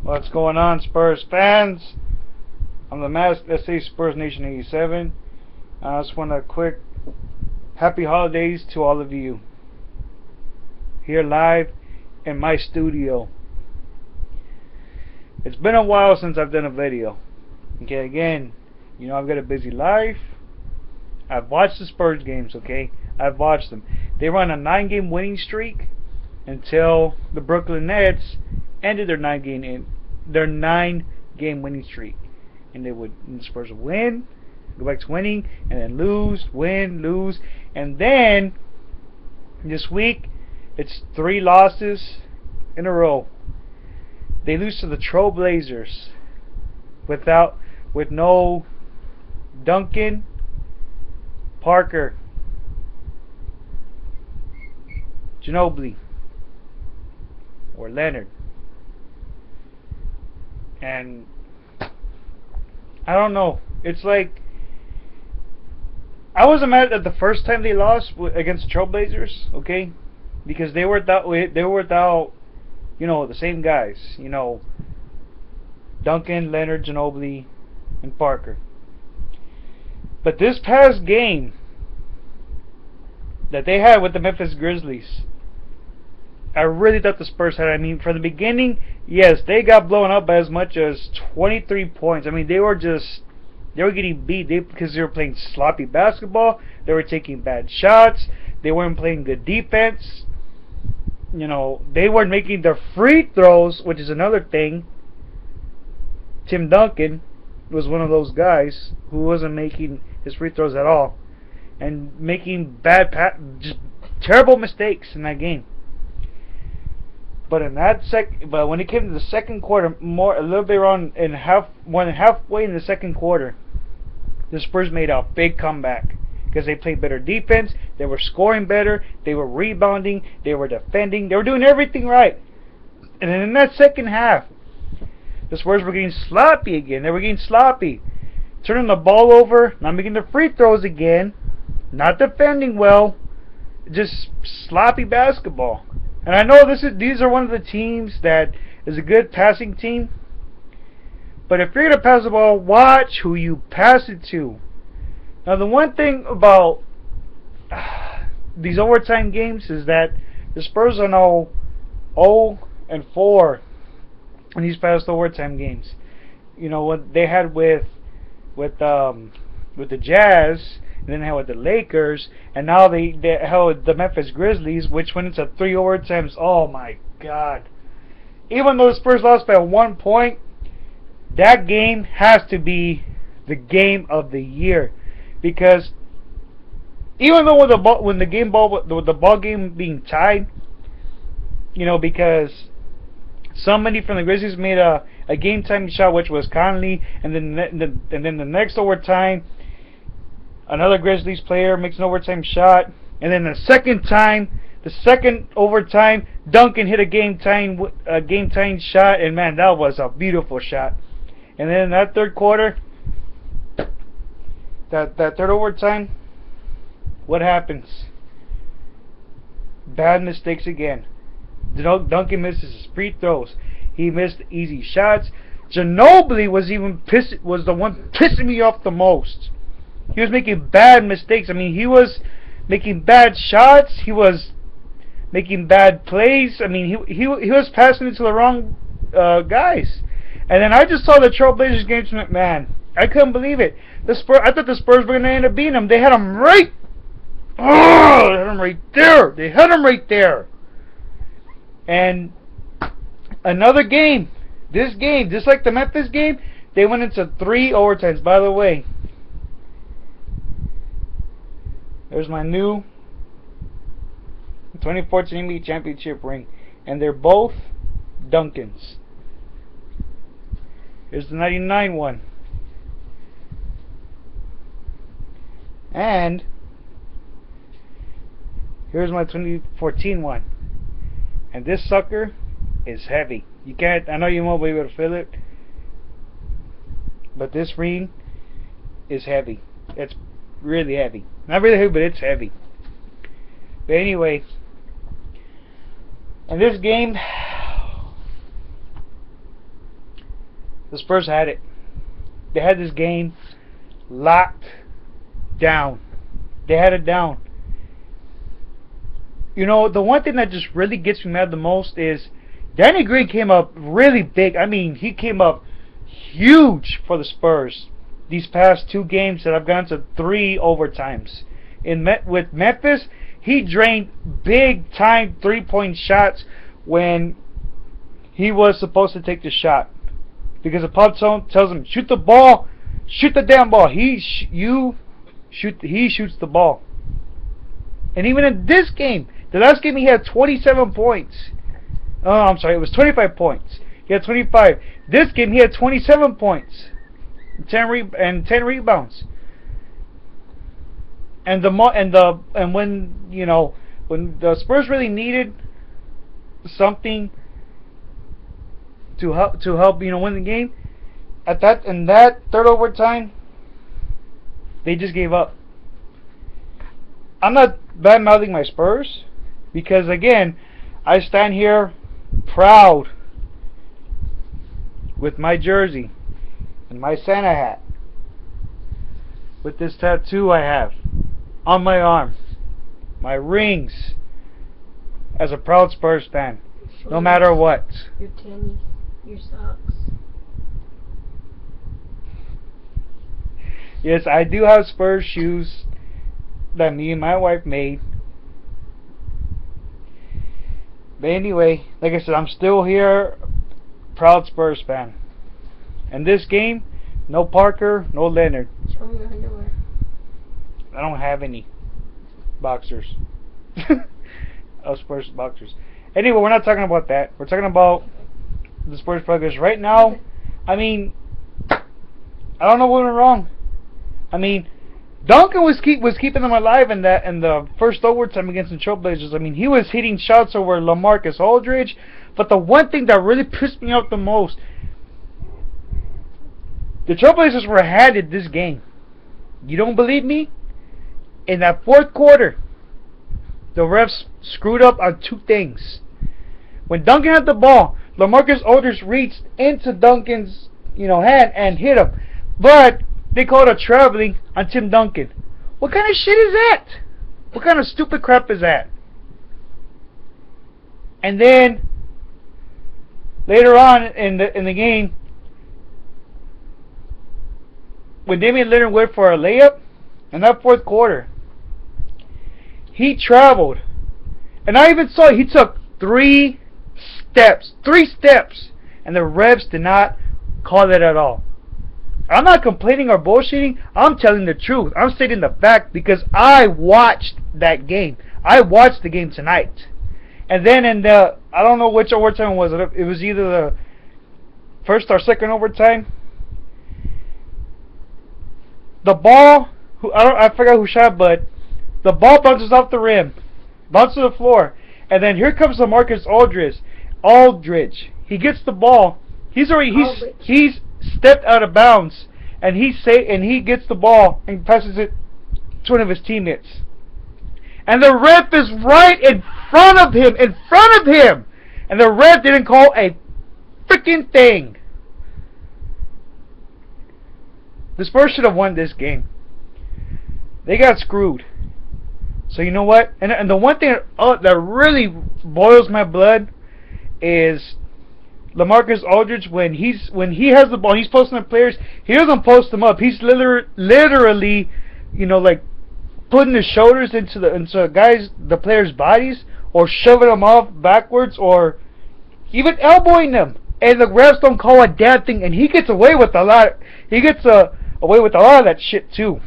What's going on, Spurs fans? I'm the Masked SA Spurs Nation 87. I just want a quick happy holidays to all of you. Here live in my studio. It's been a while since I've done a video. Okay, again, you know I've got a busy life. I've watched the Spurs games, okay? I've watched them. They run a 9-game winning streak until the Brooklyn Nets ended their 9-game winning streak. And the Spurs would win, go back to winning, and then lose, win, lose. And then this week it's 3 losses in a row. They lose to the Trailblazers with no Duncan, Parker, Ginobili, or Leonard. And I don't know. It's like I wasn't mad at the first time they lost against the Trailblazers, okay? Because they were without, you know, the same guys, you know, Duncan, Leonard, Ginobili, and Parker. But this past game that they had with the Memphis Grizzlies, I really thought the Spurs had. I mean, from the beginning, yes, they got blown up by as much as 23 points. I mean, they were getting beat because they were playing sloppy basketball. They were taking bad shots. They weren't playing good defense. You know, they weren't making their free throws, which is another thing. Tim Duncan was one of those guys who wasn't making his free throws at all, and making just terrible mistakes in that game. But when it came to the second quarter, more than halfway in the second quarter, the Spurs made a big comeback because they played better defense. They were scoring better. They were rebounding. They were defending. They were doing everything right. And then in that second half, the Spurs were getting sloppy again. They were getting sloppy, turning the ball over, not making the free throws again, not defending well, just sloppy basketball. And I know these are one of the teams that is a good passing team. But if you're going to pass the ball, watch who you pass it to. Now, the one thing about these overtime games is that the Spurs are now 0-4 in these past overtime games. You know what they had with the Jazz, and then they had with the Lakers, and now they held the Memphis Grizzlies, which went into 3 overtimes. Oh my God! Even though the Spurs lost by 1 point, that game has to be the game of the year, because even though with the ball game being tied, you know, because somebody from the Grizzlies made a game-time shot, which was Conley, and then the next overtime, another Grizzlies player makes an overtime shot, and then the second overtime, Duncan hit a game-tying shot, and man, that was a beautiful shot. And then in that third quarter, that third overtime, what happens? Bad mistakes again. Duncan misses his free throws. He missed easy shots. Ginobili was the one pissing me off the most. He was making bad mistakes. I mean, he was making bad shots. He was making bad plays. I mean, he was passing it to the wrong guys. And then I just saw the Trailblazers game tonight. Man, I couldn't believe it. I thought the Spurs were going to end up beating them. They had them right. Oh, they had them right there. They had them right there. And another game. This game, just like the Memphis game, they went into 3 overtimes. By the way, there's my new 2014 NBA championship ring, and they're both Duncans. Here's the 99 one, and here's my 2014 one. And this sucker is heavy. You can't. I know you won't be able to feel it, but this ring is heavy. It's really heavy. Not really heavy, but it's heavy. But anyway, in this game, The Spurs had it. They had this game locked down. They had it down. You know, the one thing that just really gets me mad the most is Danny Green came up really big. I mean, he came up huge for the Spurs these past 2 games that I've gone to 3 overtimes. With Memphis, he drained big time 3-point shots when he was supposed to take the shot. Because the pub tells him, shoot the ball, shoot the damn ball. He shoots the ball. And even in this game, the last game he had 27 points. Oh, I'm sorry, it was 25 points. He had 25. This game he had 27 points, 10 rebounds. And when when the Spurs really needed something to help win the game, in that third overtime, they just gave up. I'm not bad mouthing my Spurs because again, I stand here proud with my jersey and my Santa hat, with this tattoo I have on my arm, my rings, as a proud Spurs fan, no matter what. Your tennies, your socks. Yes, I do have Spurs shoes that me and my wife made. But anyway, like I said, I'm still here, proud Spurs fan. And this game, no Parker, no Leonard. Show me your underwear. I don't have any boxers. Oh, Spurs boxers. Anyway, we're not talking about that. We're talking about the Spurs progress right now. I mean, I don't know what went wrong. I mean, Duncan was keeping them alive in the first overtime against the Trailblazers. I mean, he was hitting shots over LaMarcus Aldridge. But the one thing that really pissed me off the most, the Trailblazers were handed this game. You don't believe me? In that fourth quarter, the refs screwed up on 2 things. When Duncan had the ball, LaMarcus Aldridge reached into Duncan's hand and hit him. But they called a traveling on Tim Duncan. What kind of shit is that? What kind of stupid crap is that? And then later on in the game, when Damian Lillard went for a layup in that fourth quarter, he traveled, and I even saw he took 3 steps, and the refs did not call it at all. I'm not complaining or bullshitting. I'm telling the truth. I'm stating the fact because I watched that game. I watched the game tonight. And then I don't know which overtime was it. It was either the first or second overtime. The ball, I forgot who shot, but the ball bounces off the rim, bounces to the floor, and then here comes LaMarcus Aldridge. He gets the ball. He's stepped out of bounds, and he gets the ball and passes it to one of his teammates. And the ref is right in front of him, and the ref didn't call a freaking thing. The Spurs should have won this game. They got screwed. So you know what? And the one thing that really boils my blood is LaMarcus Aldridge, when he has the ball, he's posting the players. He doesn't post them up. He's literally, like putting his shoulders into the players' bodies, or shoving them off backwards, or even elbowing them. And the refs don't call a damn thing. And he gets away with a lot. Away with a lot of that shit too.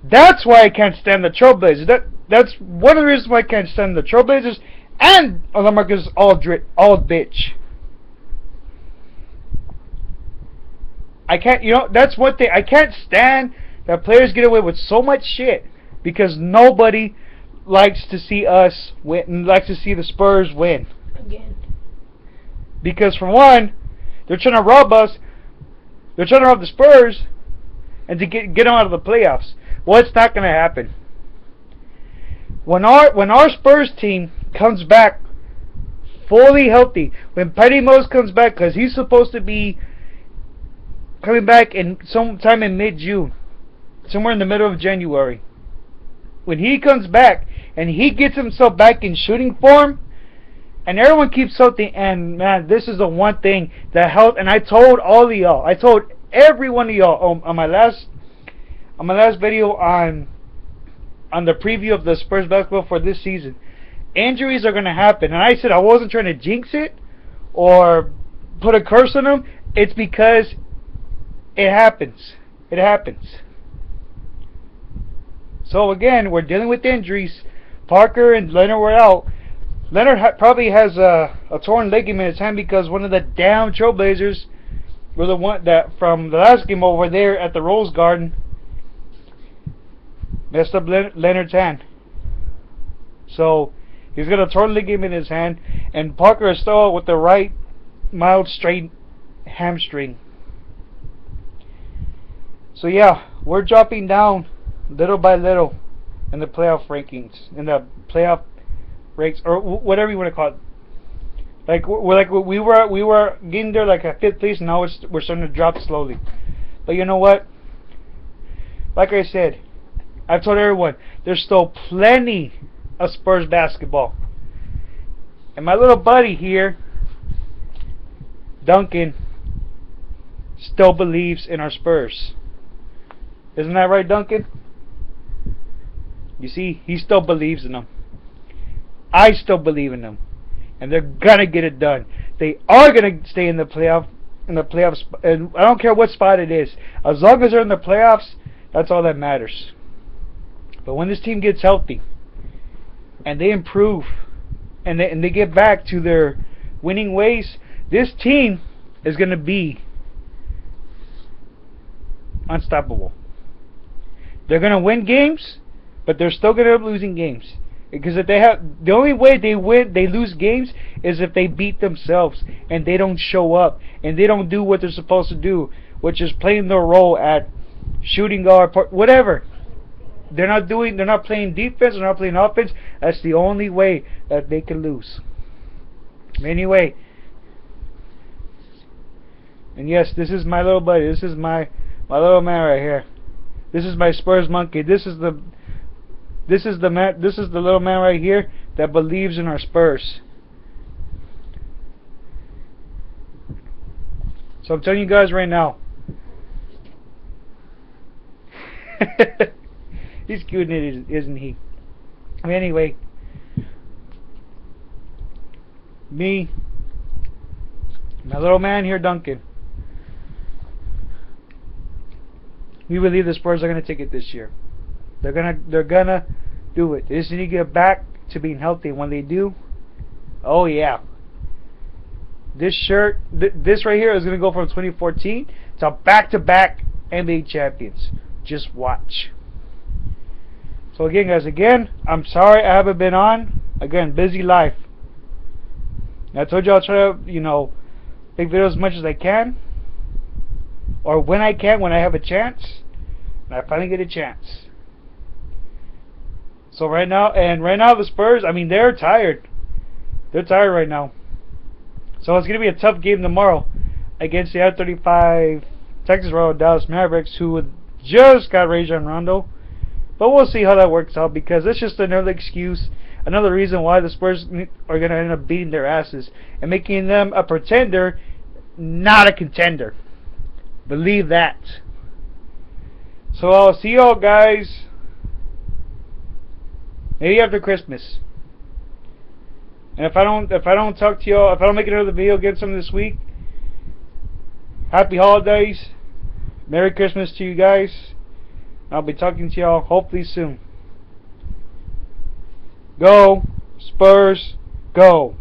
That's why I can't stand the Trailblazers. That's one of the reasons why I can't stand the Trailblazers and LaMarcus Aldridge. I can't, that's one thing. I can't stand that players get away with so much shit because nobody likes to see us win, likes to see the Spurs win. Again. Because for one, they're trying to rob us. They're trying to rob the Spurs and to get them out of the playoffs. Well, it's not going to happen. When our Spurs team comes back fully healthy, when Patty Mills comes back, because he's supposed to be coming back in sometime in mid-June, somewhere in the middle of January. When he comes back and he gets himself back in shooting form, and everyone keeps something, and man, this is the one thing that helped. And I told all of y'all, I told every one of y'all on my last video on the preview of the Spurs basketball for this season, injuries are going to happen. And I said I wasn't trying to jinx it or put a curse on them. It's because it happens. It happens. So again, we're dealing with injuries. Parker and Leonard were out. Leonard probably has a torn ligament in his hand because one of the damn Trailblazers were the one that from the last game over there at the Rose Garden messed up Leonard's hand. So he's got a torn ligament in his hand, and Parker is still out with the right mild strained hamstring. So yeah, we're dropping down little by little in the playoff rankings, in the playoff ranks, or whatever you want to call it. Like we were getting there like at 5th place, and now we're starting to drop slowly. But you know what? Like I said, I've told everyone there's still plenty of Spurs basketball, and my little buddy here, Duncan, still believes in our Spurs. Isn't that right, Duncan? You see, he still believes in them. I still believe in them, and they're gonna get it done. They are gonna stay in the playoffs, and I don't care what spot it is. As long as they're in the playoffs, that's all that matters. But when this team gets healthy, and they improve, and they get back to their winning ways, this team is gonna be unstoppable. They're gonna win games, but they're still gonna end up losing games. Because if the only way they lose games is if they beat themselves and they don't show up and they don't do what they're supposed to do, which is playing their role at shooting guard, whatever. They're not playing defense, they're not playing offense. That's the only way that they can lose. Anyway, and yes, this is my little buddy. This is my little man right here. This is my Spurs monkey. This is the little man right here that believes in our Spurs. So I'm telling you guys right now. He's cute, isn't he? Anyway, me, my little man here, Duncan, we believe the Spurs are gonna take it this year. They're gonna do it. They just need to get back to being healthy. When they do, oh yeah, this shirt, this right here is gonna go from 2014 to back-to-back NBA champions. Just watch. So again, guys, I'm sorry I haven't been on. Again, busy life. I told you I'll try to, make videos as much as I can, or when I can, when I have a chance, and I finally get a chance. So right now the Spurs, they're tired. They're tired right now. So it's going to be a tough game tomorrow against the R35 Texas Royal Dallas Mavericks, who just got Rajon Rondo. But we'll see how that works out, because it's just another excuse, another reason why the Spurs are going to end up beating their asses and making them a pretender, not a contender. Believe that. So I'll see y'all guys maybe after Christmas. And if I don't talk to y'all, if I don't make another video again some this week, happy holidays, Merry Christmas to you guys. I'll be talking to y'all hopefully soon. Go Spurs, go!